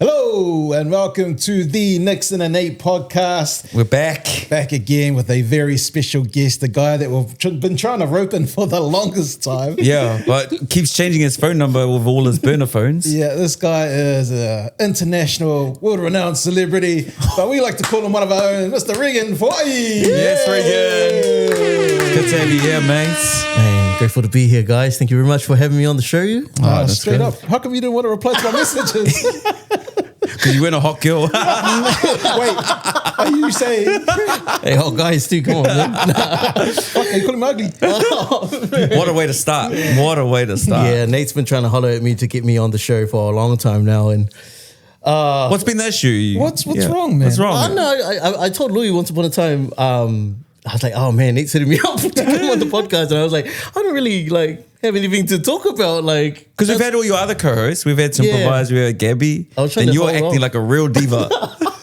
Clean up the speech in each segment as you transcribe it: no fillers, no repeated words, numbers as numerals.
Hello and welcome to the Nickson and Nate podcast. We're back. Back again with a very special guest, a guy that we've been trying to rope in for the longest time. Yeah, but keeps changing his phone number with all his burner phones. Yeah, this guy is an international, world-renowned celebrity, but we like to call him one of our own, Mr. Regan Foa'i. Yes, Regan. Good to have you here, mates. Man, grateful to be here, guys. Thank you very much for having me on the show. Straight good. up. How come you didn't want to reply to my messages? Because you weren't a hot girl. Wait, are you saying? Hey, hot guys too, come on, man. Fuck, you call him ugly. What a way to start. What a way to start. Yeah, Nate's been trying to holler at me to get me on the show for a long time now. And What's been the issue? What's wrong, man? What's wrong? I told Louis once upon a time, I was like, oh man, Nate's hitting me up to come on the podcast. And I was like, I don't really have anything to talk about. Because we've had all your other co-hosts. We've had Improvise, we had Gabby. And you were acting like a real diva.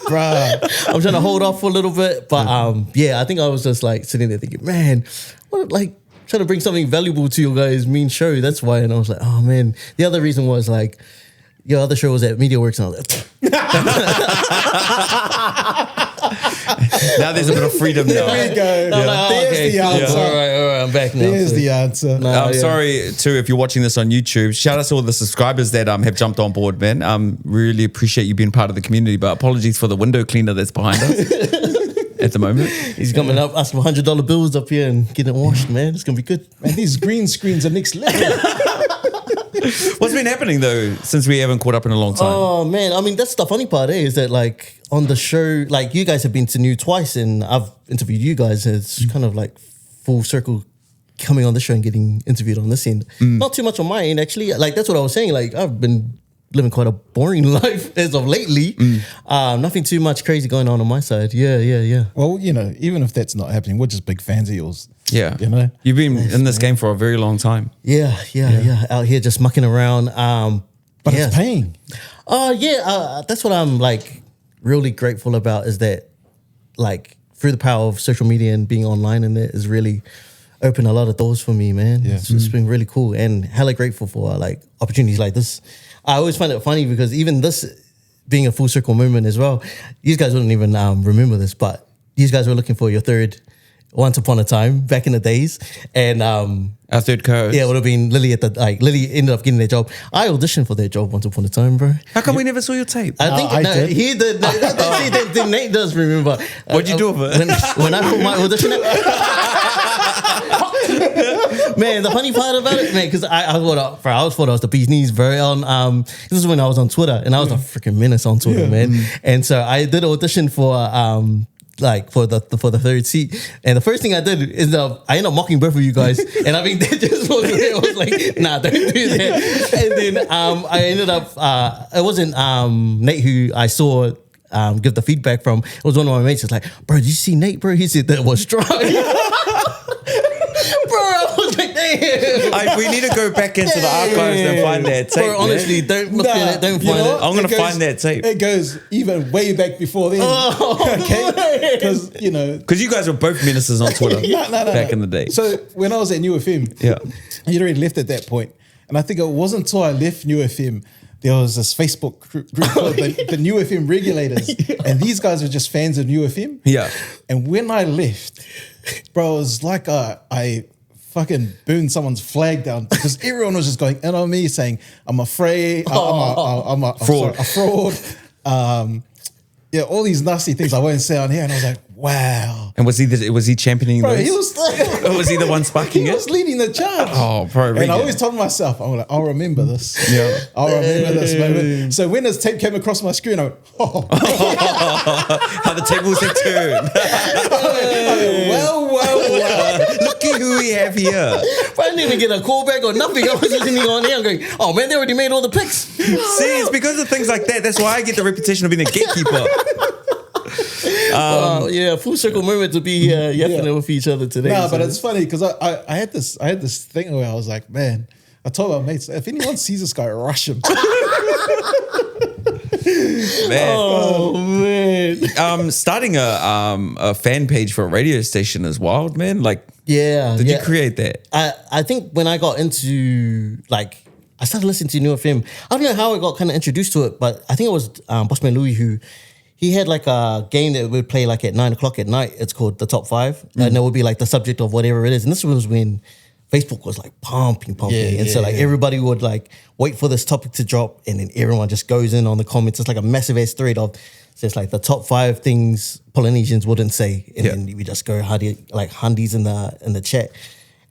Bruh. I'm trying to hold off for a little bit. But I think I was just sitting there thinking, man, what, trying to bring something valuable to your guys' mean show. That's why. And I was like, oh man. The other reason was your other show was at MediaWorks, and I was like, now there's a bit of freedom now. There we go. Yeah. There's the answer. All right, I'm back now. There's the answer. I'm sorry too if you're watching this on YouTube. Shout out to all the subscribers that have jumped on board, man. Really appreciate you being part of the community. But apologies for the window cleaner that's behind us at the moment. He's coming up asking for $100 bills up here and getting it washed, man. It's gonna be good. Man, these green screens are next level. What's been happening though since we haven't caught up in a long time? Oh man, I mean that's the funny part, is that on the show, you guys have been to Niu twice, and I've interviewed you guys. It's kind of full circle coming on the show and getting interviewed on this end. Not too much on my end actually. That's what I was saying. I've been living quite a boring life as of lately. Nothing too much crazy going on my side. Yeah. Well, even if that's not happening, we're just big fans of yours. Yeah. You've been in this game for a very long time. Yeah. Out here just mucking around. But it's paying. That's what I'm really grateful about, is that through the power of social media and being online in it has really opened a lot of doors for me, man. Yeah. It's been really cool, and hella grateful for opportunities like this. I always find it funny because even this being a full circle moment as well, these guys wouldn't even remember this, but these guys were looking for your third once upon a time back in the days, and our third co-host. Yeah, it would have been Lily Lily ended up getting their job. I auditioned for their job once upon a time, bro. How come we never saw your tape? I think did. he did. See, Nate does remember. What'd you do with it? When I put my audition up? Man, the funny part about it, man, because I thought I was the bee's knees, bro. This is when I was on Twitter, and I was a freaking menace on Twitter, man. And so I did an audition for for the third seat, and the first thing I did is I ended up mocking both of you guys, and I mean that just wasn't it. I was like, nah, don't do that. And then I ended up it wasn't Nate who I saw give the feedback from. It was one of my mates. It's like, bro, did you see Nate, bro? He said that was dry. Bro, I was like, damn. We need to go back into the archives and find that tape. Bro, honestly, don't look at it. Don't find it. I'm going to find that tape. It goes even way back before then. Okay? Because, Because you guys were both menaces on Twitter back in the day. So when I was at Niu FM, you'd already left at that point. And I think it wasn't until I left Niu FM, there was this Facebook group called the Niu FM Regulators. And these guys were just fans of Niu FM. Yeah. And when I left, bro, it was like I fucking burned someone's flag down, because everyone was just going in on me saying, I'm afraid, I'm a fraud. A fraud. All these nasty things I won't say on here. And I was like, wow. And was he championing Bro, those? he was Or was he the one sparking he it? was leading the charge. Oh, bro. And I always told myself, I'll remember this. Yeah. I'll remember this moment. So when this tape came across my screen, I went, How the tables have turned. well. Looky who we have here. But I didn't even get a call back or nothing. I was just sitting on here. I'm going, oh man, they already made all the picks. See, it's because of things like that. That's why I get the reputation of being a gatekeeper. Full circle moment to be here yapping with each other today. No, but it's funny because I had this thing where I was like, man, I told my mates, if anyone sees this guy, rush him. Man. Oh man. Starting a fan page for a radio station is wild, man. Did you create that? I think when I got into I started listening to Niu FM. I don't know how I got kind of introduced to it, but I think it was Bossman Louis who, he had like a game that would play like at 9 o'clock at night. It's called the Top 5. And it would be like the subject of whatever it is. And this was when Facebook was like pumping. So everybody would like wait for this topic to drop, and then everyone just goes in on the comments. It's like a massive ass thread of, so it's like the top 5 things Polynesians wouldn't say. And then we just go hundies in the chat.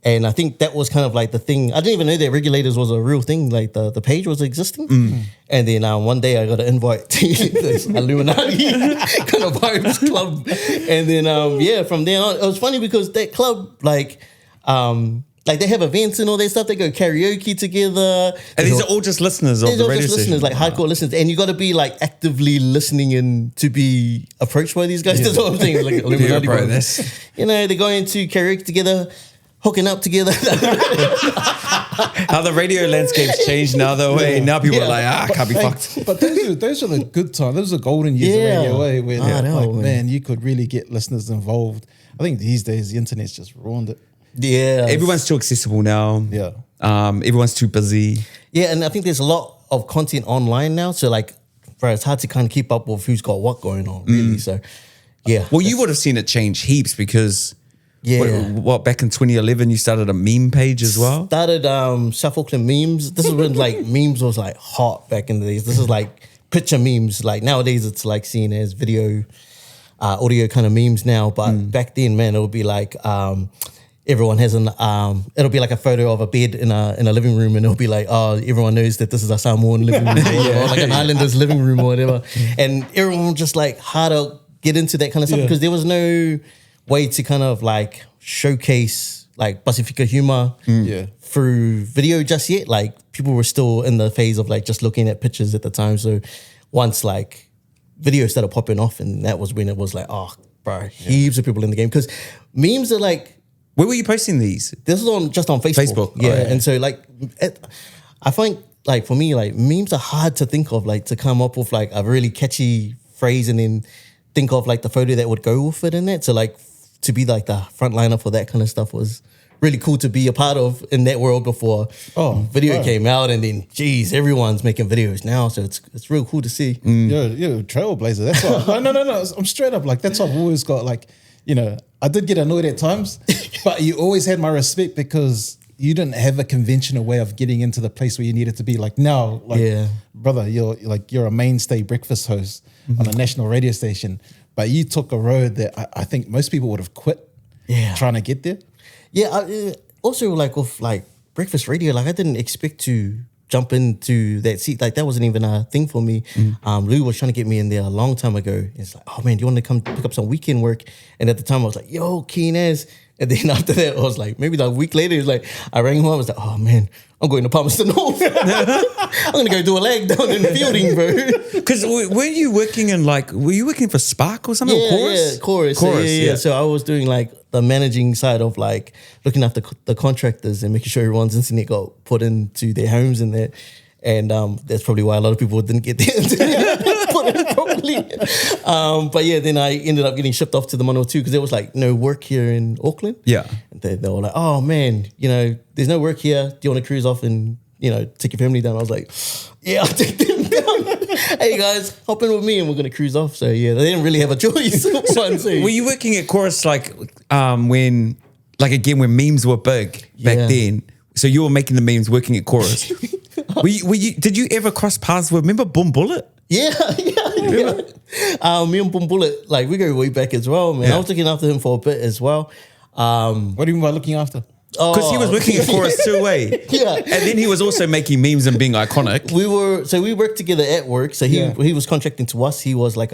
And I think that was kind of like the thing. I didn't even know that regulators was a real thing. Like the page was existing. And then one day I got an invite to this Illuminati kind of vibes club. And then, from then on, it was funny because that club, like they have events and all that stuff. They go karaoke together. And these are all just listeners of the radio station. Listeners, like hardcore listeners. And you got to be like actively listening in to be approached by these guys. That's what I'm saying. Like Illuminati. You know, they go into karaoke together, hooking up together. How the radio landscape's changed now, though. Now people are like, can't be fucked. But those are the good times. Those are the golden years of radio, where man, you could really get listeners involved. I think these days the internet's just ruined it. Yeah. Everyone's too accessible now. Yeah. Everyone's too busy. Yeah, and I think there's a lot of content online now. So like, bro, it's hard to kind of keep up with who's got what going on, really. So, yeah. Well, you would have seen it change heaps because... Yeah. What back in 2011 you started a meme page as well? Started South Auckland memes. This is when like memes was like hot back in the days. This is like picture memes. Like nowadays it's like seen as video, audio kind of memes now. But back then, man, it would be like everyone has it'll be like a photo of a bed in a living room, and it'll be like, oh, everyone knows that this is a Samoan living room or like an islander's living room or whatever. And everyone just like how to get into that kind of stuff because there was no way to kind of like showcase like Pacifica humor through video just yet. Like people were still in the phase of like just looking at pictures at the time. So once like video started popping off, and that was when it was like, oh, bro, heaps of people in the game. Because memes are like... Where were you posting these? This is just on Facebook. Yeah. And so like, I find like for me, like memes are hard to think of, like to come up with like a really catchy phrase and then think of like the photo that would go with it in that. So like, to be like the frontliner for that kind of stuff was really cool to be a part of in that world before video came out. And then, geez, everyone's making videos now. So it's real cool to see. You're a trailblazer. That's why. No. I'm straight up like, that's why I've always got like, you know, I did get annoyed at times, but you always had my respect because you didn't have a conventional way of getting into the place where you needed to be. Like now, like brother, you're a mainstay breakfast host on a national radio station. But you took a road that I think most people would have quit trying to get there. Yeah, also like with like breakfast radio, like I didn't expect to jump into that seat. Like that wasn't even a thing for me. Lou was trying to get me in there a long time ago. It's like, oh man, do you want to come pick up some weekend work? And at the time I was like, yo, keen as. And then after that, I was like, maybe a week later, it's like, I rang him up. I was like, oh man, I'm going to Palmerston North. I'm going to go do a leg down in the fielding, bro. Because were you working for Spark or something? Yeah, or Chorus? Chorus. Yeah. So I was doing like the managing side of like looking after the contractors and making sure everyone's internet got put into their homes and that. And that's probably why a lot of people didn't get their internet put in properly. But yeah, then I ended up getting shipped off to the 102 because there was like no work here in Auckland. Yeah. And they were like, oh man, you know, there's no work here. Do you want to cruise off and, you know, take your family down? I was like, yeah, I'll take them down. Hey guys, hop in with me and we're going to cruise off. So yeah, they didn't really have a choice. Were you working at Chorus like when memes were big back then? So you were making the memes working at Chorus. Did you ever cross paths with, remember Boom Bullet? Yeah. Me and Boom Bullet, like we go way back as well, man. I was looking after him for a bit as well. What do you mean by looking after? Because he was working at Chorus too, Yeah. And then he was also making memes and being iconic. We worked together at work. So he was contracting to us. He was like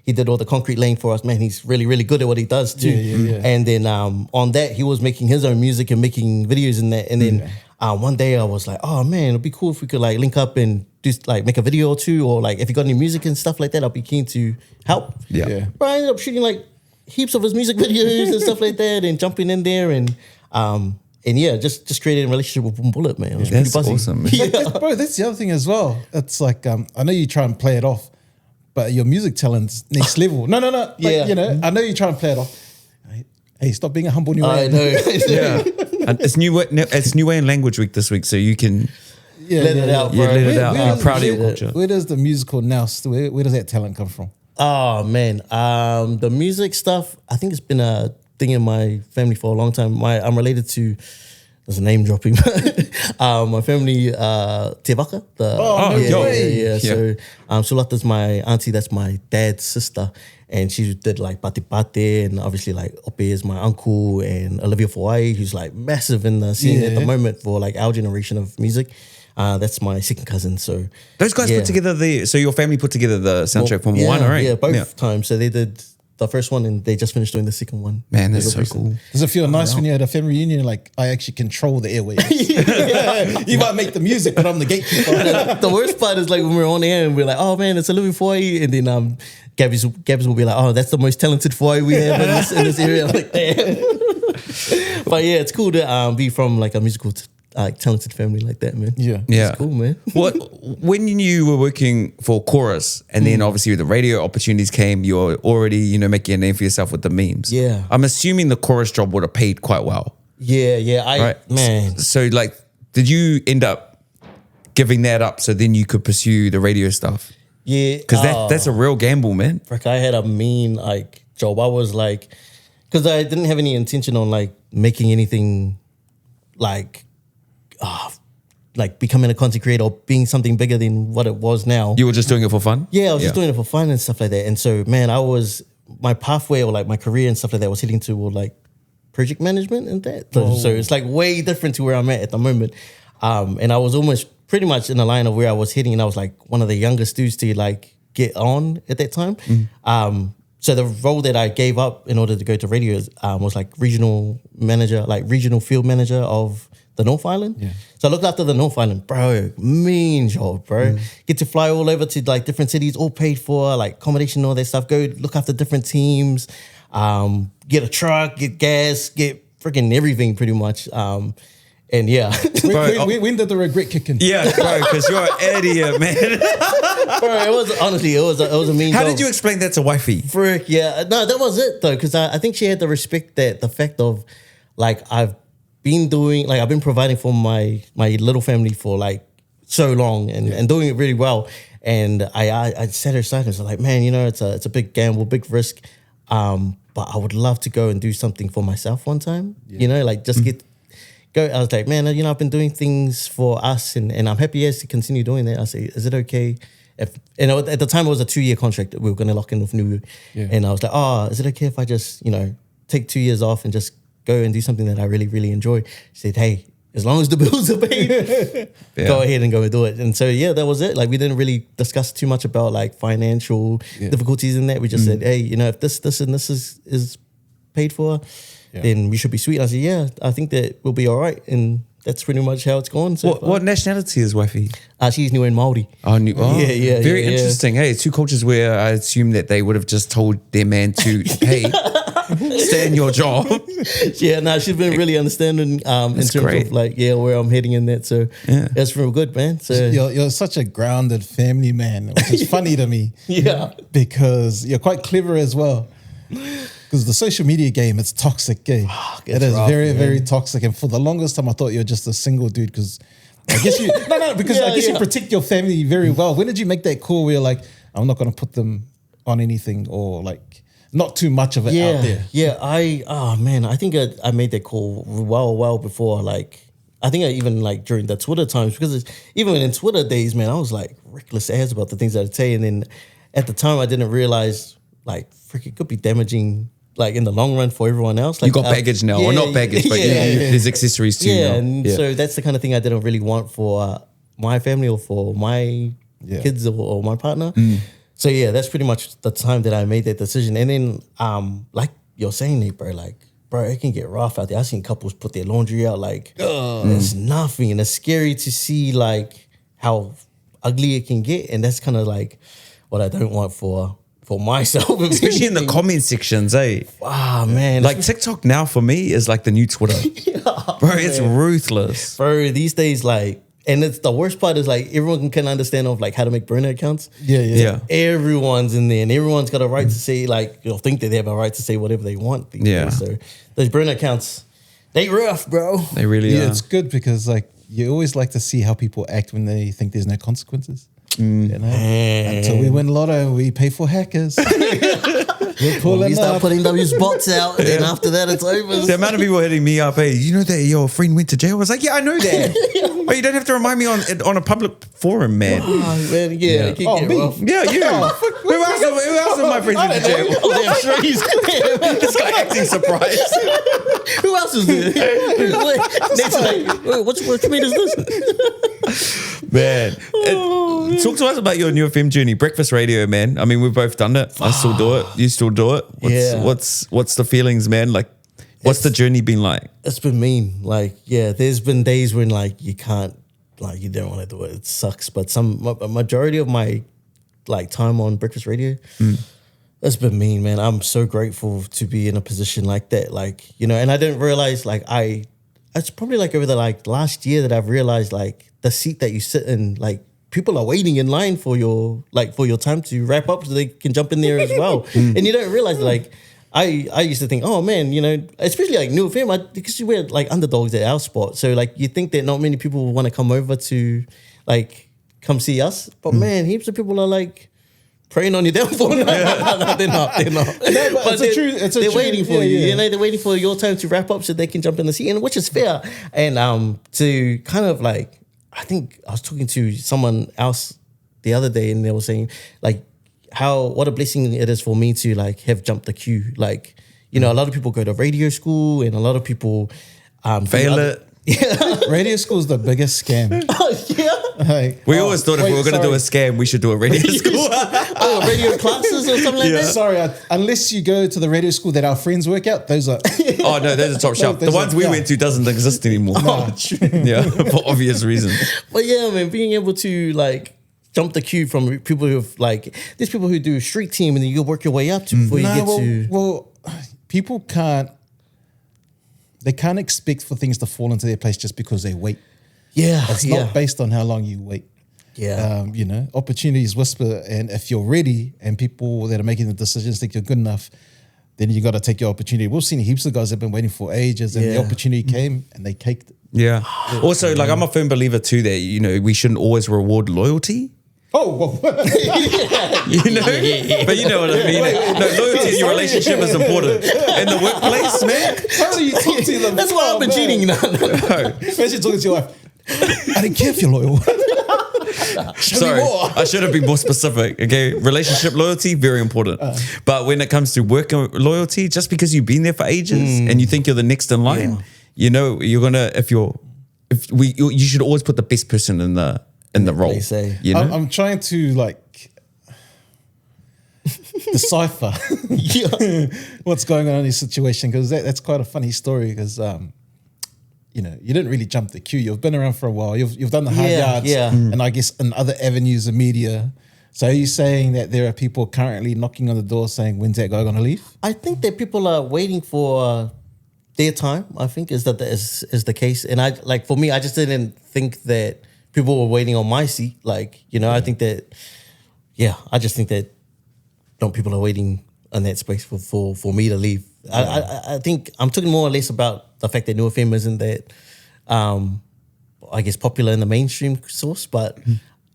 he did all the concrete laying for us. Man, he's really, really good at what he does too. Yeah. And then on that, he was making his own music and making videos in that. And then one day I was like, oh man, it'd be cool if we could like link up and do like make a video or two, or like if you got any music and stuff like that, I'd be keen to help. Yeah. But I ended up shooting like heaps of his music videos and stuff like that, and jumping in there and yeah, just created a relationship with Boom Bullet, man. It was That's pretty awesome. Bro, that's the other thing as well. It's like I know you try and play it off, but your music talent's next level. No. Like, you know, I know you try and play it off. Hey, stop being a humble Niuean. I know. Yeah. And it's Niuean Language Week this week, so you can let it out, bro. Yeah, let it out. Where I'm does- proud of your where- culture. Where does the musical nous? Where does that talent come from? Oh man, the music stuff. I think it's been a thing in my family for a long time. I'm related to. There's a name dropping. My family, Te Waka. Yeah. So, Sulata's my auntie. That's my dad's sister, and she did like Pate Pate, and obviously like Ope is my uncle, and Olivia Foa'i, who's like massive in the scene at the moment for like our generation of music. That's my second cousin. So Those guys put together so your family put together the soundtrack for one, right? Yeah, both times. So they did the first one and they just finished doing the second one. Man, that's so cool. Does it feel nice when you're at a family reunion? Like, I actually control the airwaves. You might make the music, but I'm the gatekeeper. The worst part is like when we're on air and we're like, oh man, it's Olivia Foa'i, and then Gabby's will be like, oh, that's the most talented Foa'i we have in this area. I'm like, damn. But yeah, it's cool to be from like a musical talented family like that, man. Yeah. It's cool, man. When you were working for Chorus, and then obviously the radio opportunities came, you were already, making a name for yourself with the memes. Yeah. I'm assuming the Chorus job would have paid quite well. Yeah. Man. So like, did you end up giving that up so then you could pursue the radio stuff? Yeah. Because that's a real gamble, man. Frick, I had a mean like job. I was like, because I didn't have any intention on like making anything like becoming a content creator or being something bigger than what it was now. You were just doing it for fun? Yeah, I was just doing it for fun and stuff like that. And so, man, my pathway or like my career and stuff like that was heading toward like project management and that. So it's like way different to where I'm at the moment. And I was almost pretty much in the line of where I was heading, and I was like one of the youngest dudes to like get on at that time. So the role that I gave up in order to go to radio was like regional field manager of the North Island. Yeah. So I looked after the North Island, bro. Mean job, bro. Get to fly all over to like different cities, all paid for, like accommodation, all that stuff. Go look after different teams, get a truck, get gas, get freaking everything pretty much. And yeah. When did the regret kick in? Yeah, bro, because you're an idiot, man. Bro, it was a mean How job. did you explain that to wifey? Frick, yeah. No, that was it though, because I think she had to respect the fact of like I've been providing for my little family for like so long and doing it really well. And I set her aside and was like, man, it's a big gamble, big risk. But I would love to go and do something for myself one time. Like just go. I was like, man, I've been doing things for us and I'm happy to continue doing that. I say, is it okay if, at the time it was a 2-year contract that we were going to lock in with Niuean. And I was like, is it okay if I just, take 2 years off and just go and do something that I really, really enjoy? She said, hey, as long as the bills are paid, go ahead and go and do it. And so, that was it. Like, we didn't really discuss too much about like financial difficulties in that. We just said, hey, if this and this is paid for, then we should be sweet. I said, I think that we'll be all right. And that's pretty much how it's gone. So what nationality is wifey? She's Niuean Māori. Very interesting. Hey, two cultures where I assume that they would have just told their man to, hey, stay in your job. She's been really understanding in terms of like, where I'm heading in that. So that's real good, man. So you're such a grounded family man, which is funny to me. Because you're quite clever as well. Because the social media game, it's toxic game. It is very, very toxic. And for the longest time, I thought you were just a single dude because I guess you... I guess you protect your family very well. When did you make that call where you're like, I'm not going to put them on anything or like not too much of it out there? I think I made that call well before like... I think I even like during the Twitter times because even in Twitter days, man, I was like reckless ass about the things I'd say. And then at the time, I didn't realize like, frick, it could be damaging like in the long run for everyone else. Like, you got baggage now, or not baggage, but there's accessories too. So that's the kind of thing I didn't really want for my family or for my kids or my partner. So that's pretty much the time that I made that decision. And then like you're saying, Nate, bro, it can get rough out there. I've seen couples put their laundry out like it's nothing, and it's scary to see like how ugly it can get. And that's kind of like what I don't want for myself. Especially in the comment sections, eh? Man. Like TikTok now for me is like the new Twitter. Bro, it's ruthless. Bro, these days, like, and it's the worst part is like everyone can understand of like how to make burner accounts. Everyone's in there and everyone's got a right to say like, think that they have a right to say whatever they want. These days. So those burner accounts, they rough, bro. They really are. It's good because like you always like to see how people act when they think there's no consequences. You know, until we win lotto, we pay for hackers. We're pulling We start up. putting those bots out, and then after that, it's over. The amount of people hitting me up, hey, you know that your friend went to jail? I was like, yeah, I know that. But you don't have to remind me on a public forum, man. Oh, man, yeah, it can get me? rough. Yeah, you. Who else of my friends went to jail? Oh, damn, sure he's This guy acting surprised. Who else is there? Next like, wait, what mean is this? Man, talk to us about your Niu FM journey, breakfast radio, man. I mean, we've both done it. I still do it. You still do it. What's the feelings, man? Like, what's the journey been like? It's been mean. Like, yeah, there's been days when like you can't, like you don't want to do it. It sucks. But a majority of my like time on breakfast radio, it's been mean, man. I'm so grateful to be in a position like that. Like, you know, and I didn't realize like it's probably like over the like last year that I've realized like the seat that you sit in, like people are waiting in line for your time to wrap up so they can jump in there as well. And you don't realize like I used to think, oh man, you know, especially like Niu FM, because we're like underdogs at our spot. So like you think that not many people will want to come over to like come see us. But man, heaps of people are like preying on your downfall. No, they're not. But they're waiting for you. You know, they're waiting for your time to wrap up so they can jump in the seat, and which is fair. And to kind of like, I think I was talking to someone else the other day, and they were saying like what a blessing it is for me to like have jumped the queue. Like, you know, a lot of people go to radio school, and a lot of people Fail it. Yeah. Radio school is the biggest scam. Oh, yeah. Like, We always thought if we were going to do a scam, we should do a radio school. Radio classes or something like that. Sorry, unless you go to the radio school that our friends work out, those are. Oh, no, those are top shelf. The Those ones are- we yeah. went to doesn't exist anymore. Yeah, for obvious reasons. But yeah, man, being able to like jump the queue from people who've like, there's people who do street team and then you work your way up to before you get to. Well, people can't expect for things to fall into their place just because they wait. Yeah, It's not based on how long you wait. Yeah. You know, opportunities whisper, and if you're ready and people that are making the decisions think you're good enough, then you got to take your opportunity. We've seen heaps of guys that have been waiting for ages, and the opportunity came and they caked it. Yeah. Also, like, I'm a firm believer too that, you know, we shouldn't always reward loyalty. Oh, well. You know, but you know what I mean. No, loyalty in your relationship is important. In the workplace, man. How do you talk to them? That's why I've been cheating. No. Imagine talking to your wife. I didn't care if you're loyal. Sorry, I should have been more specific. Okay, relationship loyalty, very important. But when it comes to work loyalty, just because you've been there for ages and you think you're the next in line, you know, you're gonna. You should always put the best person in the role. They say. You know? I'm trying to like decipher what's going on in this situation, because that's quite a funny story, because you know, you didn't really jump the queue. You've been around for a while. You've done the hard yards, and I guess in other avenues of media. So are you saying that there are people currently knocking on the door saying, when's that guy going to leave? I think that people are waiting for their time. I think is the case. And I like, for me, I just didn't think that people were waiting on my seat. Like, you know, I think that, I just think that people are waiting on that space for me to leave. I think I'm talking more or less about the fact that Niu FM isn't that, I guess, popular in the mainstream source. But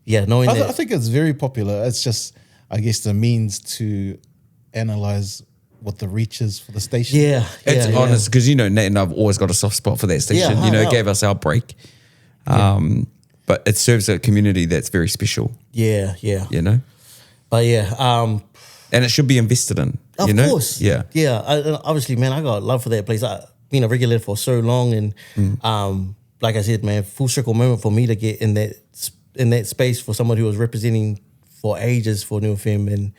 knowing that. I think it's very popular. It's just, I guess, the means to analyze what the reach is for the station. It's honest, because, you know, Nate and I've always got a soft spot for that station. You know, it gave us our break. But it serves a community that's very special. Yeah. You know? But and it should be invested in. Of you know? course. Yeah. Obviously, man, I got love for that place. I've been a regular for so long, and like I said, man, full circle moment for me to get in that space for someone who was representing for ages for Niu FM, and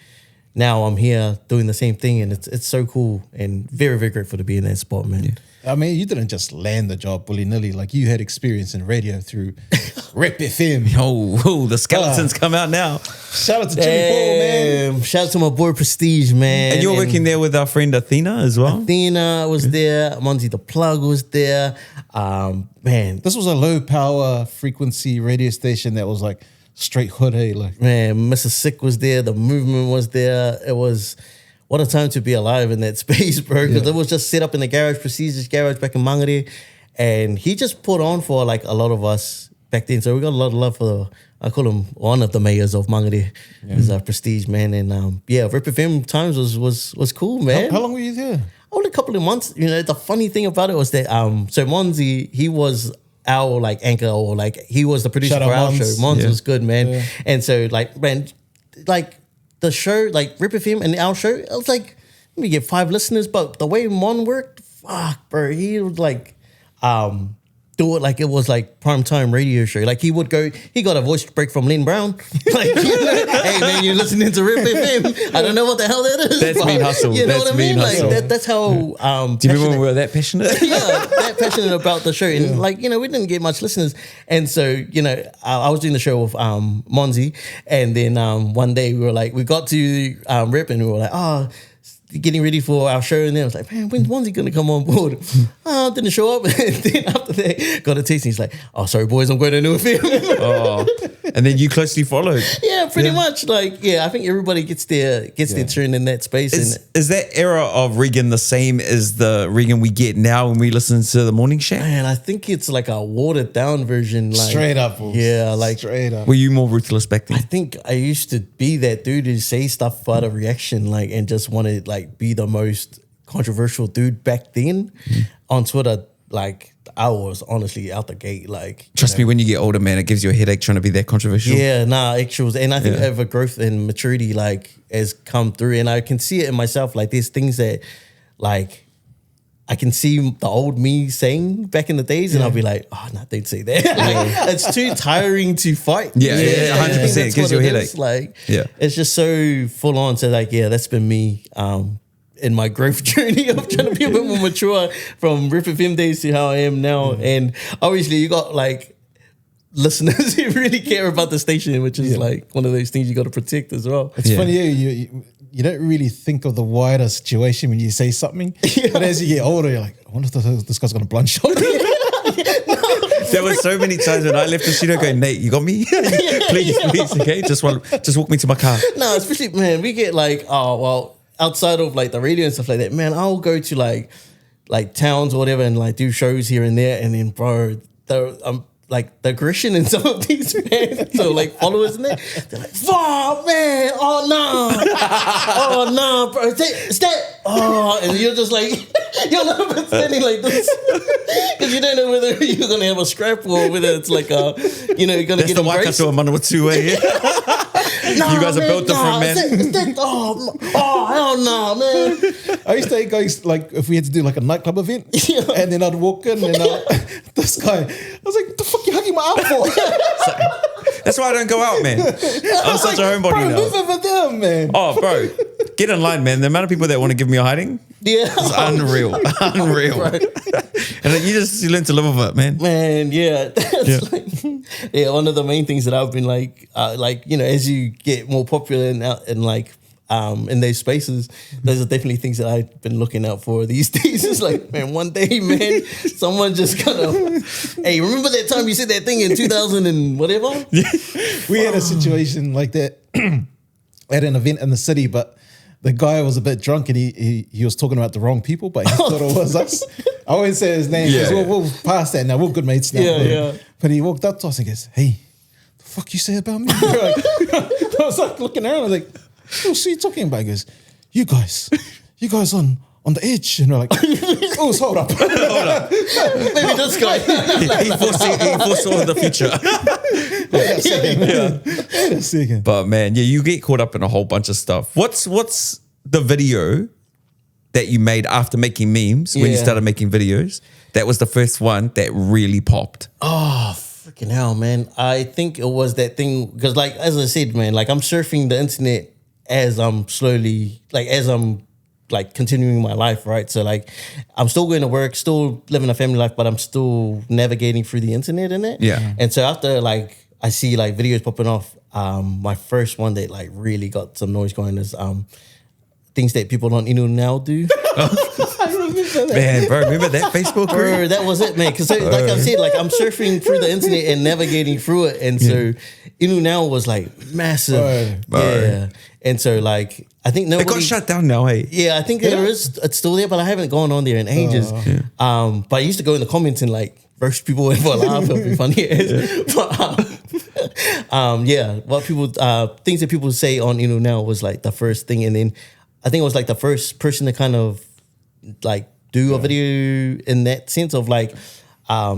now I'm here doing the same thing, and it's so cool, and very, very grateful to be in that spot, man. Yeah. I mean, you didn't just land the job willy-nilly. Like, you had experience in radio through Rep FM. Oh, the skeletons come out now. Shout out to Jimmy Ball, man. Shout out to my boy Prestige, man. And you're working there with our friend Athena as well? Athena was there. Monty the Plug was there. Man. This was a low-power frequency radio station that was like straight hood, hey? Like, man, Mr. Sick was there. The movement was there. It was... What a time to be alive in that space, bro. Because it was just set up in the garage, Prestige's garage back in Mangere. and he just put on for like a lot of us back then. So we got a lot of love for I call him one of the mayors of Mangere. He's a prestige man, and Rip FM times was cool, man. How long were you there? Only a couple of months. You know, the funny thing about it was that so Monzi, he was our like anchor, or like he was the producer Shout for out our Mons. show. Mons was good, man. Yeah. And so like, man, like the show, like Rip FM and our show, it was like we get 5 listeners, but the way Mon worked, fuck, bro, he would like do it like it was like primetime radio show. Like he would go, he got a voice break from Lynn Brown. Like, hey man, you're listening to Rip FM. I don't know what the hell that is. That's mean hustle. You know That's what I mean mean? hustle. Like that's how Do you remember when we were that passionate? yeah, that passionate about the show. And like, you know, we didn't get much listeners. And so, you know, I was doing the show with Monzi, and then one day we got to Rip, and we were like, getting ready for our show, and then I was like, man, when's Monzi gonna come on board? Didn't show up. And then after that, got a text, and he's like, oh, sorry boys, I'm going to Niu FM. And then you closely followed. Yeah, pretty much. Like, yeah, I think everybody gets their turn in that space. Is that era of Regan the same as the Regan we get now when we listen to the Morning Shack? Man, I think it's like a watered down version. Like, Straight up, Wolves. yeah, like Straight up. Were you more ruthless back then? I think I used to be that dude who say stuff out of reaction, like, and just wanted like be the most controversial dude back then on Twitter. Like, I was honestly out the gate. Like, Trust me, when you get older, man, it gives you a headache trying to be that controversial. yeah, actuals, and I think over growth and maturity, like, has come through, and I can see it in myself. Like, there's things that, like, I can see the old me saying back in the days, and I'll be like, oh, no, they'd say that. Like, it's too tiring to fight. Yeah, I think 100%. that's Gives what you a it headache. is. Like, Yeah. it's just so full on. So, like, yeah, that's been me in my growth journey of trying to be a bit more mature from Rip FM days to how I am now. And obviously, you got like listeners who really care about the station, which is like one of those things you got to protect as well. It's funny, you don't really think of the wider situation when you say something. But as you get older, you're like, I wonder if this guy's got a blunt shot. There were so many times when I left the studio going, Nate, you got me? please, okay? Just walk me to my car. No, especially, man, we get like, outside of like the radio and stuff like that, man, I'll go to like towns or whatever and like do shows here and there, and then bro, like the aggression in some of these fans, so like followers in there, they're like, "Fuck, man! Oh no, bro! Stay! Oh!" And you're just like, you're not standing like this because you don't know whether you're gonna have a scrap or whether it's like you're gonna That's get the embraced. Waikato Manawa 2A. You guys are built different, man. Hell no, man. I used to hate guys, like, if we had to do like a nightclub event, and then I'd walk in and this guy, I was like, what the fuck you hugging my arm for? That's why I don't go out, man. I'm such a homebody Bro, now. move over there, man. Oh, bro, get in line, man. The amount of people that want to give me a hiding Yeah. is unreal. And you learn to live with it, man. Man, yeah. That's like, one of the main things that I've been like, as you get more popular and like, in those spaces, those are definitely things that I've been looking out for these days. It's like, man, one day, man, someone just gonna, hey, remember that time you said that thing in 2000 and whatever? We had a situation like that at an event in the city, but the guy was a bit drunk and he was talking about the wrong people, but he thought it was us. I won't say his name because we'll pass that now. We're good mates now. Yeah. But he walked up to us and goes, "Hey, the fuck you say about me?" I was like looking around. I was like, "What are you talking about?" He goes, you guys on the edge." And we're like, "Oh, hold up." Maybe this guy. He foresaw the future. Wait a second. But man, you get caught up in a whole bunch of stuff. What's the video that you made after making memes when you started making videos? That was the first one that really popped. Oh, freaking hell, man. I think it was that thing because, like, as I said, man, like I'm surfing the internet as I'm slowly, like, as I'm like continuing my life, right? So like I'm still going to work, still living a family life, but I'm still navigating through the internet in it. Yeah. And so after like I see like videos popping off, my first one that like really got some noise going is things that people on Niuean now do. I remember that. Man, bro, remember that Facebook group? Bro, that was it, man. Because like I said, like I'm surfing through the internet and navigating through it, and so Niuean now was like massive, Bro. yeah. And so like I think It nobody got shut down now, hey? Yeah, I think it's still there, but I haven't gone on there in ages. But I used to go in the comments and like roast people for a laugh. It'll be funny. But what people things that people say on now was like the first thing, and then I think it was like the first person to kind of like do a video in that sense of like I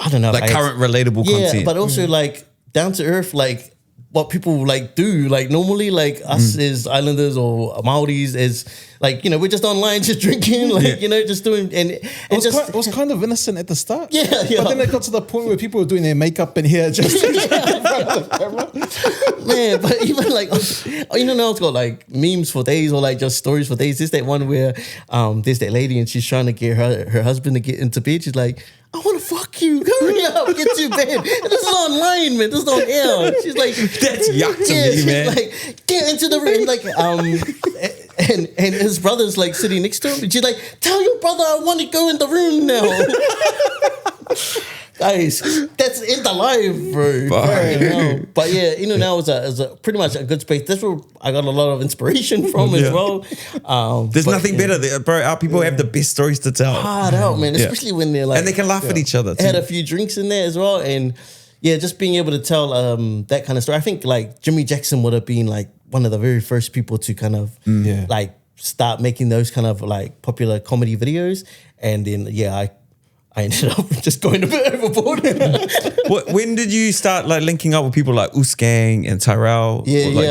don't know, Like current relatable content. but also like down to earth, like what people like do, like normally, like us as islanders or Maoris, as like we're just online, just drinking, like just doing It was kind of innocent at the start. Yeah. But then it got to the point where people were doing their makeup and hair just in front of the camera. Man, but even like now it's got like memes for days or like just stories for days. There's that one where there's that lady and she's trying to get her husband to get into bed. She's like, I want to fuck you. Hurry up, get to bed. And this is online, man. This is on air. She's like, that's yuck to me, she's man. like, get into the room, like and his brother's like sitting next to him, and she's like, tell your brother I want to go in the room now. Guys, that's in the live, bro. But yeah, now is a pretty much a good space. That's where I got a lot of inspiration from as well. There's nothing better, bro. Our people have the best stories to tell. Hard out, man. Especially when they're like, and they can laugh at each other too. Had a few drinks in there as well, and just being able to tell that kind of story. I think like Jimmy Jackson would have been like one of the very first people to kind of like start making those kind of like popular comedy videos, and then I ended up just going a bit overboard. When did you start like linking up with people like Usgang and Tyrell?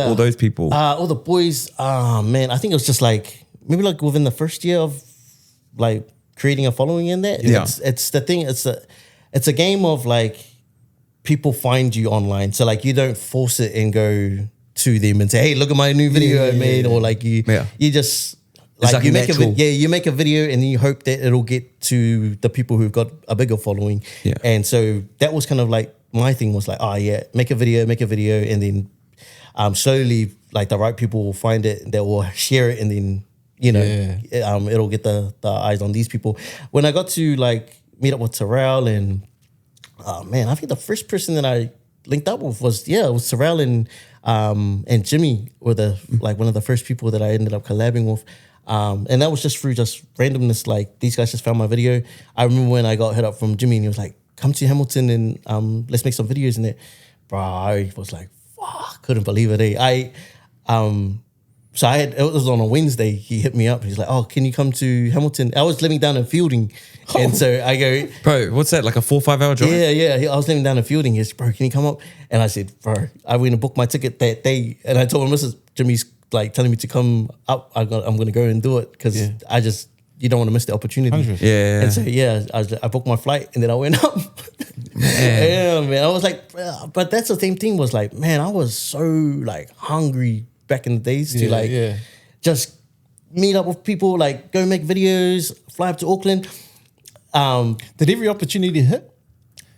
All those people. All the boys. Man, I think it was just like maybe like within the first year of like creating a following in that. Yeah. It's the thing. It's a game of like people find you online, so like you don't force it and go to them and say, hey, look at my new video I made, or like you just. Like you make you make a video and you hope that it'll get to the people who've got a bigger following. Yeah. And so that was kind of like my thing was like, make a video, and then slowly like the right people will find it, they will share it, and then it'll get the eyes on these people. When I got to like meet up with Terrell and I think the first person that I linked up with was Terrell and Jimmy were the like one of the first people that I ended up collabing with. And that was just through just randomness. Like these guys just found my video. I remember when I got hit up from Jimmy and he was like, come to Hamilton and let's make some videos in it. Bro, I was like, fuck, couldn't believe it. It was on a Wednesday, he hit me up. He's like, oh, can you come to Hamilton? I was living down in Fielding. And so I go, bro, what's that, like a 4 or 5 hour drive? Yeah. I was living down in Fielding. He's, bro, can you come up? And I said, bro, I went and booked my ticket that day. And I told him, Mrs. Jimmy's like telling me to come up. I'm going to go and do it because you don't want to miss the opportunity. 100%. Yeah. And so, I booked my flight and then I went up. Man. I was like, but that's the same thing was like, man, I was so like hungry back in the days to just meet up with people, like go make videos, fly up to Auckland. Did every opportunity hit?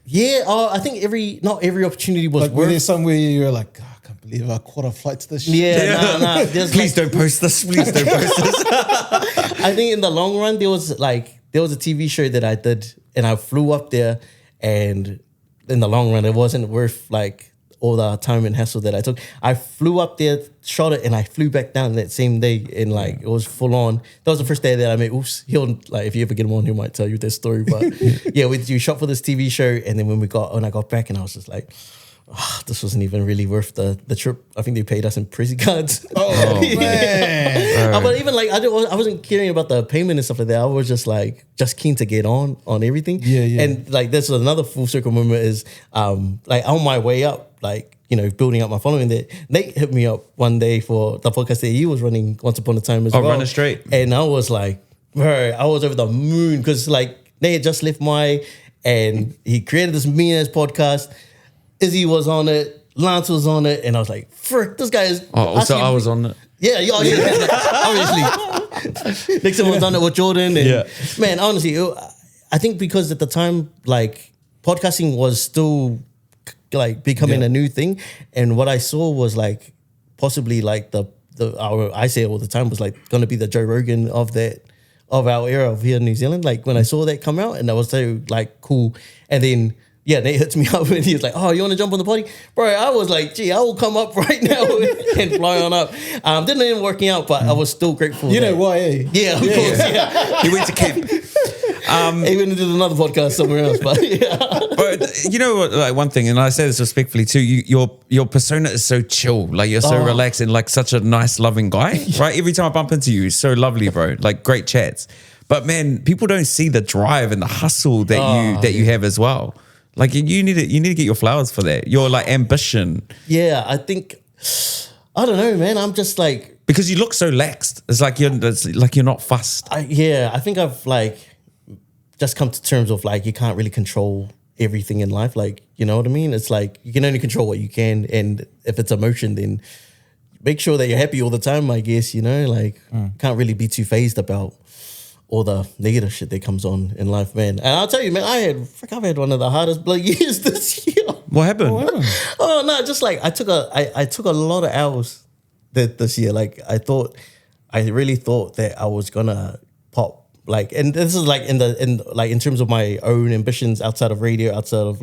Yeah, I think not every opportunity was like worth. There's somewhere you're like, I can't believe I caught a flight to this shit. Yeah, Please don't post this. Please don't post this. I think in the long run, there was a TV show that I did and I flew up there, and in the long run, it wasn't worth like all the time and hassle that I took. I flew up there, shot it, and I flew back down that same day, and like it was full on. That was the first day that I met Oops. He'll like if you ever get him on, he might tell you this story. But we shot for this TV show, and then when I got back, and I was just like, this wasn't even really worth the trip. I think they paid us in prezi cards. Oh man! But even like I wasn't caring about the payment and stuff like that. I was just like keen to get on everything. Yeah. And like this is another full circle moment is like on my way up, like building up my following. That Nate hit me up one day for the podcast that he was running once upon a time as well. Running Straight. And I was like, bro, I was over the moon because like they had just left and he created this mean-ass podcast. Izzy was on it, Lance was on it, and I was like, frick, this guy is... also I was on it. Yeah, obviously. Nickson was on it with Jordan. And man, honestly, I think because at the time, like, podcasting was still like becoming a new thing. And what I saw was like possibly like I say all the time was like going to be the Joe Rogan of our era of here in New Zealand. Like when I saw that come out, and that was so like cool. And then Nate hits me up and he's like, oh, you want to jump on the poddy? Bro, I was like, gee, I will come up right now and fly on up. Didn't end up working out, but I was still grateful. You know why, eh? Yeah, of course, yeah. He went to camp. He went and did another podcast somewhere else, but yeah. But you know what, like one thing, and I say this respectfully too, your persona is so chill. Like you're so relaxed and like such a nice, loving guy, right? Every time I bump into you, it's so lovely, bro. Like great chats. But man, people don't see the drive and the hustle that you have as well. Like you need to get your flowers for that. Your like ambition. Yeah, I think I don't know, man. I'm just like, because you look so laxed. It's like you're not fussed. I think I've like just come to terms of like you can't really control everything in life. Like, you know what I mean? It's like you can only control what you can, and if it's emotion, then make sure that you're happy all the time. I guess, you know, like can't really be too fazed about all the negative shit that comes on in life, man. And I'll tell you, man, I've had one of the hardest blood years this year. What happened? Oh no, just like I took a lot of hours this year. Like I really thought that I was gonna pop. Like, and this is like in terms of my own ambitions outside of radio, outside of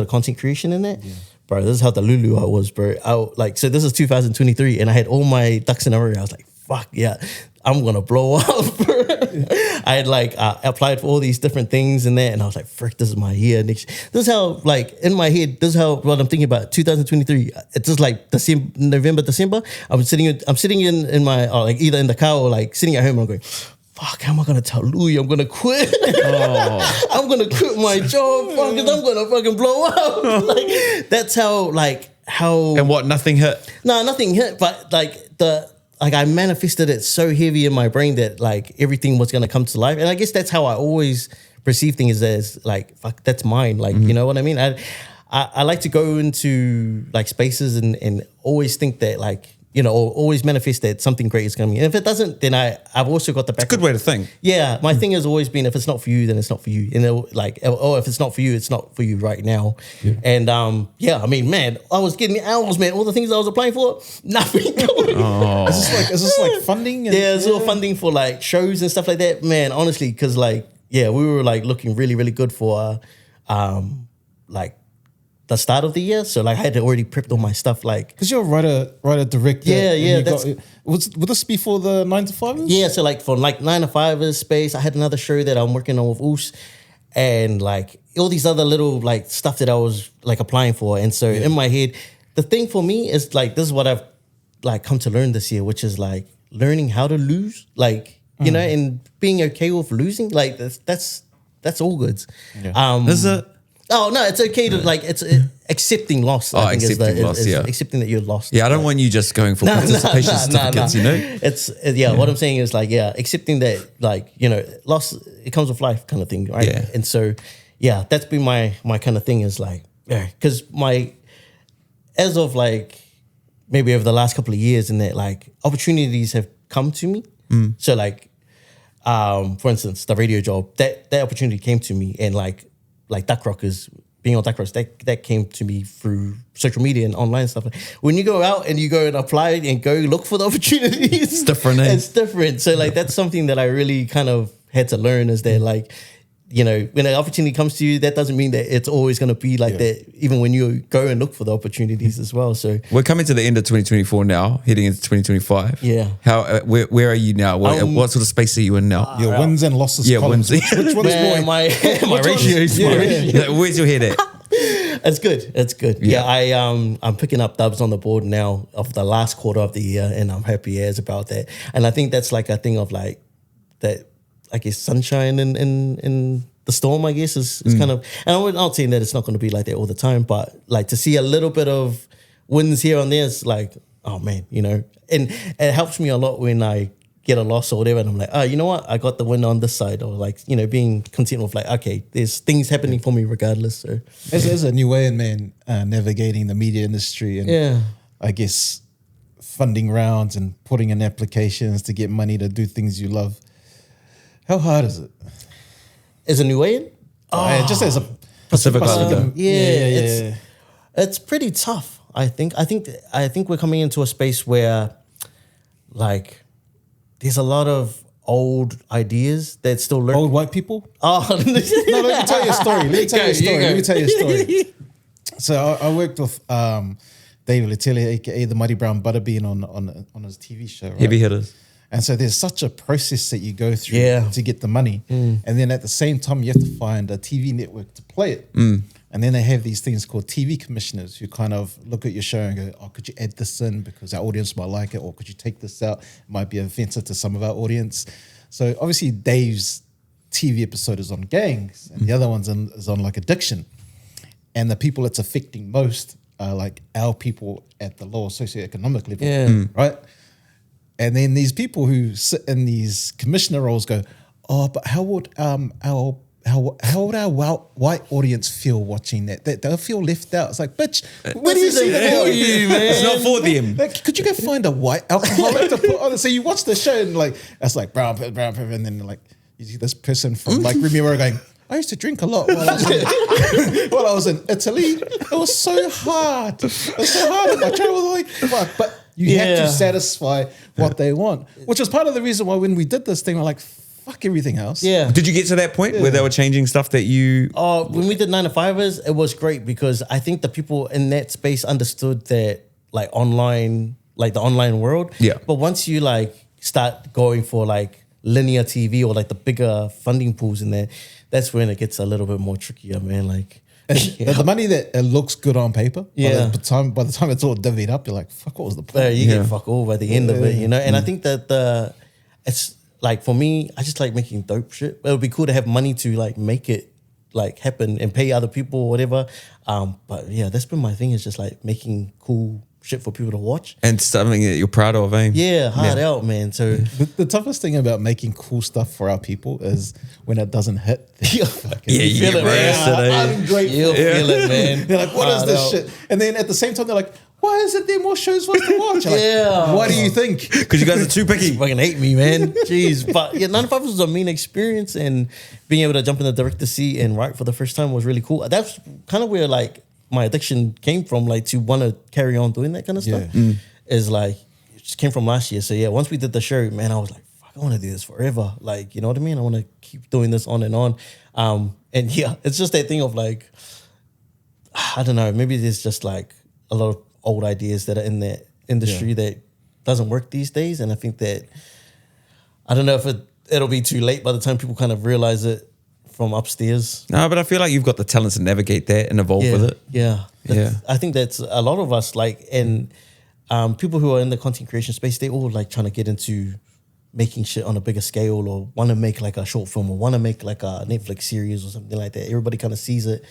content creation in that. Yeah. Bro, this is how the Lulu I was, bro. So this is 2023 and I had all my ducks in a row. I was like, fuck yeah, I'm gonna blow up. I had like applied for all these different things in there, and I was like, frick, this is my year. This is how, like, in my head, this is how what I'm thinking about 2023. It's just like November, December. I'm sitting in my like either in the car or like sitting at home. And I'm going, fuck, how am I gonna tell Louis I'm gonna quit? I'm gonna quit my job, because I'm gonna fucking blow up. Like that's how. And what? Nothing hit. No, nothing hit. But like I manifested it so heavy in my brain that like everything was gonna come to life. And I guess that's how I always perceive things, as like, fuck, that's mine. Like, you know what I mean? I like to go into like spaces and always think that like, you know, or always manifest that something great is coming. And if it doesn't, then I've also got the back. It's a good way to think. Yeah, my thing has always been, if it's not for you, then it's not for you. And like, oh, if it's not for you, it's not for you right now. Yeah. And I mean, man, I was getting hours, man. All the things I was applying for, nothing. Is this like funding? It's all funding for like shows and stuff like that, man. Honestly, because like, we were like looking really, really good for like the start of the year. So like I had already prepped all my stuff, like, because you're a writer, director. Yeah. Would this be for the 9 to 5ers? Yeah, so like for like 9 to 5ers space, I had another show that I'm working on with Oos, and like all these other little like stuff that I was like applying for. And so in my head, the thing for me is like, this is what I've like come to learn this year, which is like learning how to lose, like, you know, and being okay with losing. Like that's all good. Yeah. Is it? Oh no, it's okay to like accepting loss. I think accepting loss. Accepting that you're lost. Yeah, I don't want you just going for participation certificates. You know, it's what I'm saying is like accepting that, like, you know, loss, it comes with life, kind of thing, right? Yeah. And so that's been my kind of thing, is like, because as of like maybe over the last couple of years, and that like opportunities have come to me. So like, for instance, the radio job, that opportunity came to me, and like Duck Rockers, being on Duck Rockers, that came to me through social media and online stuff. When you go out and you go and apply and go look for the opportunities, it's different. It's different. So like that's something that I really kind of had to learn, is that like, you know, when an opportunity comes to you, that doesn't mean that it's always going to be like that, even when you go and look for the opportunities as well. So we're coming to the end of 2024 now, heading into 2025. Yeah. How? Where are you now? What sort of space are you in now? Your wins and losses. Yeah, wins. Which one's more? My ratios. Where's your head at? It's good. It's good. Yeah, I'm picking up dubs on the board now of the last quarter of the year, and I'm happy as about that. And I think that's like a thing of like that, I guess, sunshine in the storm, I guess, is kind of, and I'm not saying that it's not going to be like that all the time, but like to see a little bit of wins here and there is like, oh man, you know, and it helps me a lot when I get a loss or whatever, and I'm like, oh, you know what, I got the win on this side, or like, you know, being content with like, okay, there's things happening for me regardless. So as a Niuean man, navigating the media industry, and I guess funding rounds and putting in applications to get money to do things you love, how hard is it? As a Niuean? Just as a Pacific Islander. It's pretty tough, I think. I think we're coming into a space where like there's a lot of old ideas that still lurk. Old white people? Oh, No, let me tell you a story. Let me tell you a story. So I worked with David Letele, aka the Mighty Brown Butterbean on his TV show. Right? Heavy hitters. And so there's such a process that you go through to get the money. And then at the same time, you have to find a TV network to play it. And then they have these things called TV commissioners who kind of look at your show and go, oh, could you add this in because our audience might like it? Or could you take this out? It might be offensive to some of our audience. So obviously Dave's TV episode is on gangs and the other one's is on like addiction. And the people it's affecting most are like our people at the lower socioeconomic level, right? And then these people who sit in these commissioner roles go, oh, but how would our white audience feel watching that? They'll feel left out. It's like, bitch, where do you see that? It's not for them. Like, could you go find a white alcoholic to put on? So you watch the show and like, it's like brown pepper, and then like you see this person from like Riviera going, I used to drink a lot while I was in Italy. It was so hard. It was so hard. My child was like, fuck. But you have to satisfy what they want, which was part of the reason why when we did this thing, we're like, fuck everything else. Yeah. Did you get to that point where they were changing stuff that you... When we did 9 to 5ers, it was great because I think the people in that space understood that like online, like the online world. Yeah. But once you like start going for like linear TV or like the bigger funding pools in there, that's when it gets a little bit more trickier, man. Like... The money that it looks good on paper, Yeah. by the time it's all divvied up, you're like, fuck, what was the point? You get fuck all by the end of it, you know? And I think that it's like, for me, I just like making dope shit. It would be cool to have money to like make it like happen and pay other people or whatever. But yeah, that's been my thing, is just like making cool shit for people to watch. And something that you're proud of, eh? Yeah, hard out, man. So The toughest thing about making cool stuff for our people is when it doesn't hit. You feel it, man. I'm ungrateful. You'll feel it, man. They're like, what is Hard this out. shit? And then at the same time, they're like, why isn't there more shows for us to watch? You're like, Yeah. what do you think? Because you guys are too picky. You fucking hate me, man. Jeez. But yeah, 9 to 5 was a mean experience, and being able to jump in the director seat and write for the first time was really cool. That's kind of where like my addiction came from, like to want to carry on doing that kind of stuff. Is like, it just came from last year. So yeah, once we did the show, man, I was like, fuck, I want to do this forever. Like, you know what I mean? I want to keep doing this on and on. And yeah, it's just that thing of like, I don't know, maybe there's just like a lot of old ideas that are in the industry that doesn't work these days. And I think that, I don't know if it'll be too late by the time people kind of realize it from upstairs. No, but I feel like you've got the talent to navigate that and evolve with it. Yeah. I think that's a lot of us, like, and people who are in the content creation space, they all like trying to get into making shit on a bigger scale, or want to make like a short film, or want to make like a Netflix series or something like that. Everybody kind of sees it.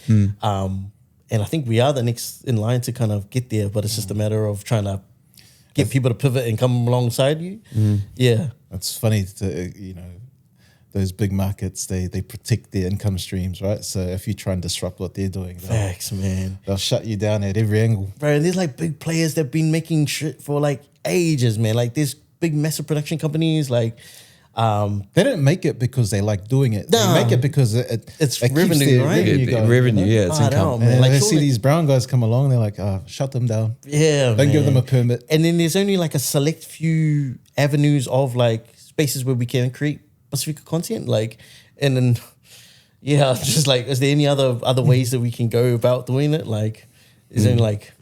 And I think we are the next in line to kind of get there, but it's just a matter of trying to get people to pivot and come alongside you. Yeah. It's funny to, those big markets, they protect their income streams, right? So if you try and disrupt what they're doing, Facts, man. they'll shut you down at every angle. Bro, there's like big players that have been making shit for like ages, man. Like there's big massive production companies, like They don't make it because they like doing it. No. They make it because it keeps revenue, their right? revenue going, Revenue, you know? yeah, it's Hard income. out, man. And Like, they see surely- these brown guys come along, they're like, shut them down. Yeah, Don't give man. them a permit. And then there's only like a select few avenues of like spaces where we can create Pacifica content. Like, and then, yeah, just like, is there any other ways that we can go about doing it? Like, is only like,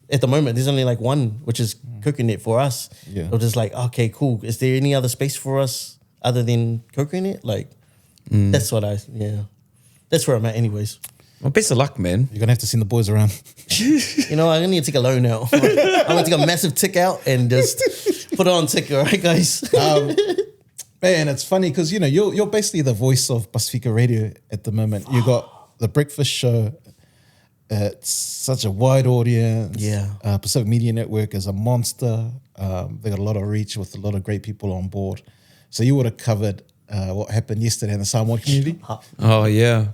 at the moment, there's only like one, which is Coconut for us. Yeah. Or just like, okay, cool. Is there any other space for us other than Coconut? Like, that's what that's where I'm at anyways. Well, best of luck, man. You're going to have to send the boys around. You know, I'm going to need to take a loan now. I'm going to take a massive tick out and just put it on tick, all right, guys? Man, it's funny because, you're basically the voice of Pacifica Radio at the moment. You got the breakfast show. It's such a wide audience. Yeah. Pacific Media Network is a monster. They got a lot of reach with a lot of great people on board. So you would have covered what happened yesterday in the Samoan community. Oh, yeah.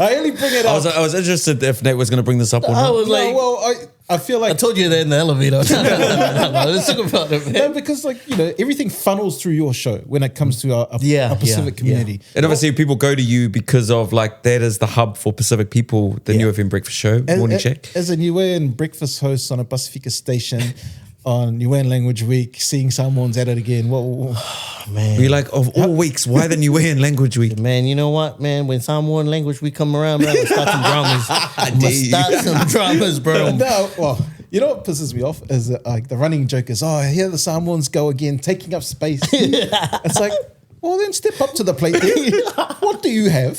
I only bring it up. I was interested if Nate was going to bring this up or I not. was like, I feel I like told you that in the elevator. No, let's talk about it, man. no, because everything funnels through your show when it comes to our Yeah, Pacific yeah, community. And obviously, people go to you because of like that is the hub for Pacific people, the Niu FM breakfast show, morning check. As a Niuean breakfast host on a Pacifica station on Niuean Language Week, seeing someone's at it again. man. We're like, of all weeks, why the Niuean language week? Man, you know what, man? When Samoan language we come around, man, we'll start some dramas. We'll start some dramas, bro. No, well, you know what pisses me off is that, like, the running joke is, oh, here the Samoans go again, taking up space. It's like, well, then step up to the plate then. What do you have?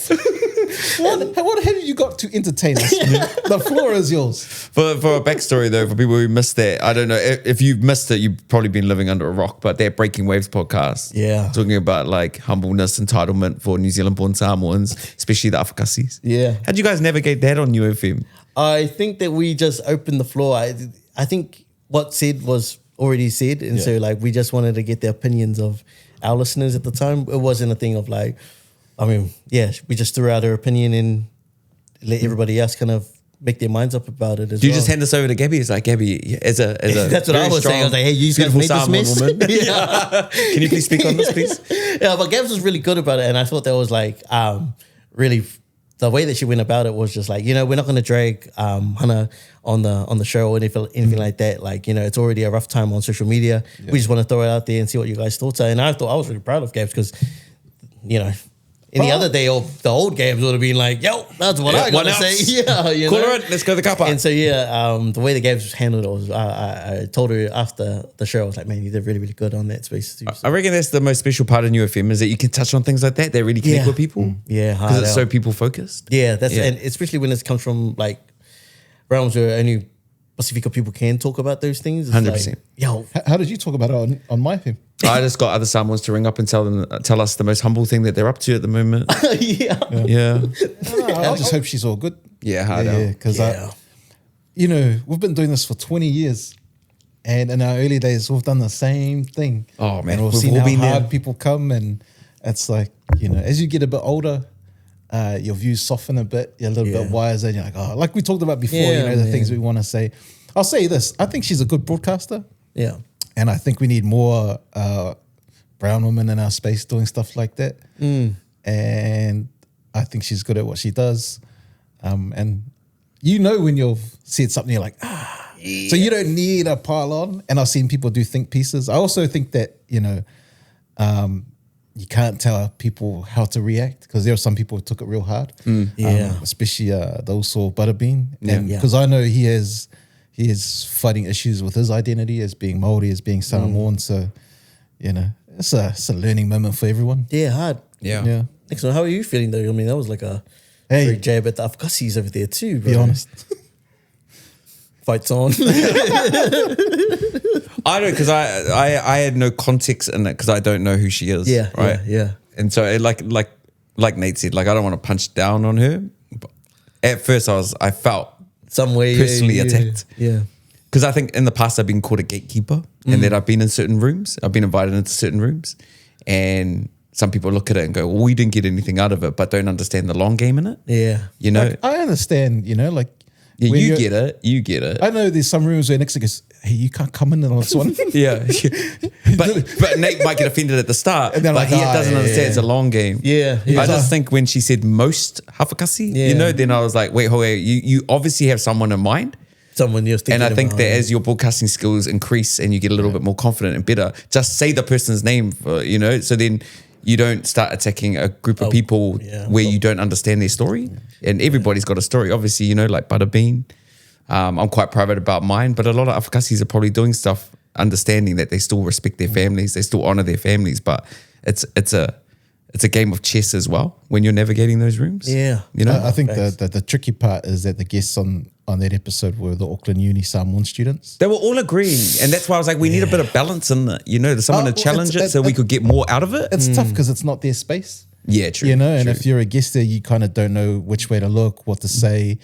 What have you got to entertain us? The floor is yours. For a backstory though, for people who missed that, I don't know if you've missed it, you've probably been living under a rock. But that Breaking Waves podcast, talking about like humbleness, entitlement for New Zealand-born Samoans, especially the Afakasis. Yeah. How'd you guys navigate that on Niu FM? I think that we just opened the floor. I think what said was already said, and so like we just wanted to get the opinions of our listeners at the time. It wasn't a thing of like, I mean, we just threw out our opinion and let everybody else kind of make their minds up about it as Do you well. just hand this over to Gabby? It's like, Gabby, as a that's what I was saying. I was like, hey, you guys made this mess. Can you please speak on this, please? Yeah, but Gabs was really good about it, and I thought that was like really the way that she went about it was just like, you know, we're not going to drag Hannah on the show or anything like that. Like, you know, it's already a rough time on social media. We just want to throw it out there and see what you guys' thoughts are. And I thought I was really proud of Gabs because, you know, any other day, the old Gabs would have been like, yo, that's what I got to say. Yeah, you Call know? her in, let's go to the car park. And so, the way the Gabs handled it was, I told her after the show, I was like, man, you did really, really good on that space too. So. I reckon that's the most special part of Niu FM is that you can touch on things like that really connect with people. Yeah, because it's so people focused. Yeah, and especially when it comes from like realms where only Pacifica people can talk about those things. 100%. Like, yo, How did you talk about it on my film? I just got other Samoans to ring up and tell us the most humble thing that they're up to at the moment. Yeah. I just hope she's all good. Yeah, hard out. Because you know, we've been doing this for 20 years. And in our early days, we've done the same thing. Oh, man. And we've seen how hard people come. And it's like, you know, as you get a bit older, your views soften a bit. You're a little bit wiser. And you're like, oh, like we talked about before, you know, the things we want to say. I'll say this. I think she's a good broadcaster. Yeah. And I think we need more brown women in our space doing stuff like that. And I think she's good at what she does. And you know when you've said something, you're like, So you don't need a pile on. And I've seen people do think pieces. I also think that, you know, you can't tell people how to react because there are some people who took it real hard. Especially those saw Butterbean. Because I know he is fighting issues with his identity as being Māori, as being Samoan. So, you know, it's a learning moment for everyone. Yeah, hard. Yeah. Nickson, how are you feeling though? I mean, that was like a great jab at the Afakasis over there too, bro. Be honest. Fights on. I don't, because I had no context in it because I don't know who she is. Right. Yeah. And so like Nate said, like I don't want to punch down on her. But at first I felt some way personally attacked. Yeah. Because I think in the past I've been called a gatekeeper and that I've been in certain rooms. I've been invited into certain rooms and some people look at it and go, well, we didn't get anything out of it, but don't understand the long game in it. Yeah. You know? Like, I understand, you know, like. Yeah, you get it. I know there's some rooms where Nickson goes, hey, you can't come in on this one. Yeah. But Nate might get offended at the start, but like, he doesn't understand it's a long game. Yeah. I just think when she said most Hafakasi, you know, then I was like, wait, you obviously have someone in mind. Someone you're thinking And I think about, that as your broadcasting skills increase and you get a little bit more confident and better, just say the person's name, you know, so then you don't start attacking a group of people where you don't understand their story. And everybody's got a story. Obviously, you know, like Butterbean. I'm quite private about mine, but a lot of Afakasis are probably doing stuff, understanding that they still respect their families, they still honor their families, but it's a game of chess as well when you're navigating those rooms. Yeah. You know? I think the tricky part is that the guests on that episode were the Auckland Uni Samoan students. They were all agreeing. And that's why I was like, we need a bit of balance in the, you know, someone to challenge it so we could get more out of it. It's tough because it's not their space. Yeah, true. You know, and if you're a guest there, you kind of don't know which way to look, what to say.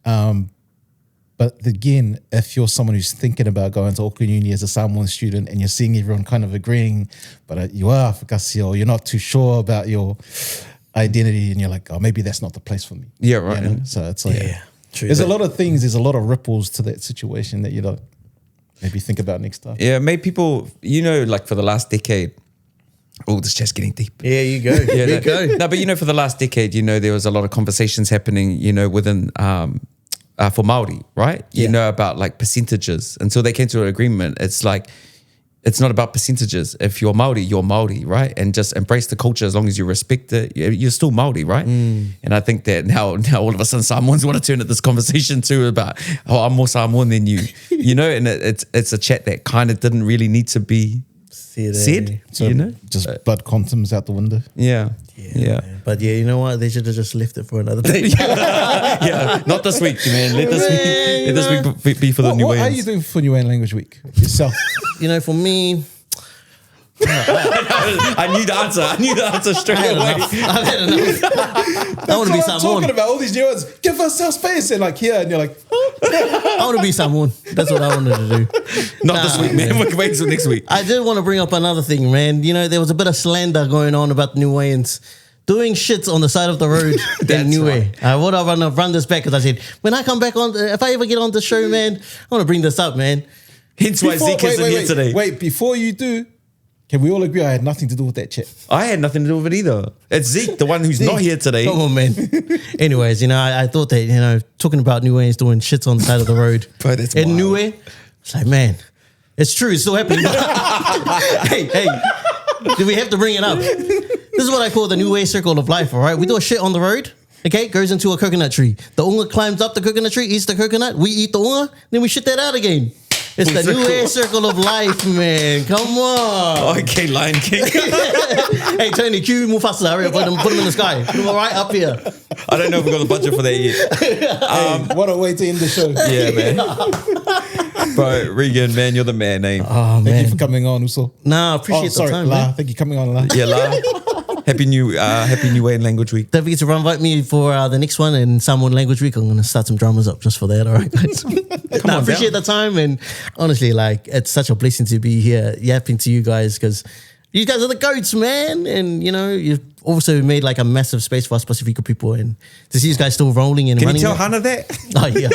But again, if you're someone who's thinking about going to Auckland Uni as a Samoan student and you're seeing everyone kind of agreeing, but you are Afakasi or you're not too sure about your identity and you're like, oh, maybe that's not the place for me. Yeah, right. You know? So it's like, true. there's a lot of things, there's a lot of ripples to that situation that you don't maybe think about next time. Yeah, maybe people, you know, like for the last decade, this chat's getting deep. Yeah, you go. Yeah, you go. No, but you know, for the last decade, you know, there was a lot of conversations happening, you know, within for Māori, right? You know, about like percentages. Until they came to an agreement, it's like it's not about percentages. If you're Māori, you're Māori, right? And just embrace the culture as long as you respect it. You're still Māori, right? And I think that now all of a sudden Samoans want to turn at this conversation too about, I'm more Samoan than you, and it's a chat that kind of didn't really need to be said, So just blood quantums out the window. Yeah. Man. But yeah, you know what? They should have just left it for another day. Yeah, not this week, man. Let this week be for the Niueans. What are you doing for Niuean Language Week yourself? For me, I knew the answer straight away. I've had enough. I want to be I'm Samoan. talking about all these new ones. Give us our space, and and you're like, I want to be Samoan. That's what I wanted to do. Not this week, man. We'll wait till next week. I did want to bring up another thing, man. There was a bit of slander going on about Niueans doing shits on the side of the road in Niue. Right. I would have run this back because I said, when I come back on, if I ever get on the show, man, I want to bring this up, man. Hence why Zeke isn't here today. Wait, before you do, can we all agree I had nothing to do with that chat? I had nothing to do with it either. It's Zeke, the one who's not here today. Come on, man. Anyways, I thought that, talking about Niueans doing shits on the side of the road Bro, that's in wild. Niue, it's like, man, it's true. It's still happening. hey, do we have to bring it up? This is what I call the Niue circle of life, all right? We do a shit on the road, okay? Goes into a coconut tree. The unga climbs up the coconut tree, eats the coconut. We eat the unga, then we shit that out again. It's the Niue circle of life, man. Come on. Okay, Lion King. Hey, Tony, cue Mufasa. Hurry up, put him in the sky. Put him right up here. I don't know if we've got the budget for that yet. What a way to end the show. Yeah, man. Bro, Regan, man, you're the man, eh? Oh, Thank man. you for coming on, also. Nah, appreciate the time, La. man. Thank you for coming on, La. Yeah, la. Happy Niuean Language Week. Don't forget to invite me for the next one in Samoan Language Week. I'm going to start some dramas up just for that, all right, guys? on Appreciate the time, and honestly, it's such a blessing to be here yapping to you guys because you guys are the goats, man. And, you've also made a massive space for us Pacifica people, and to see you guys still rolling and Can running. you tell Hannah that? Oh, yeah.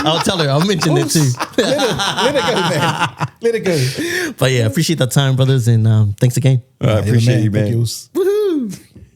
I'll tell her. I'll mention it too. Let it go, man. Let it go. But yeah, appreciate that time, brothers, and thanks again. I appreciate you, Thank man. you.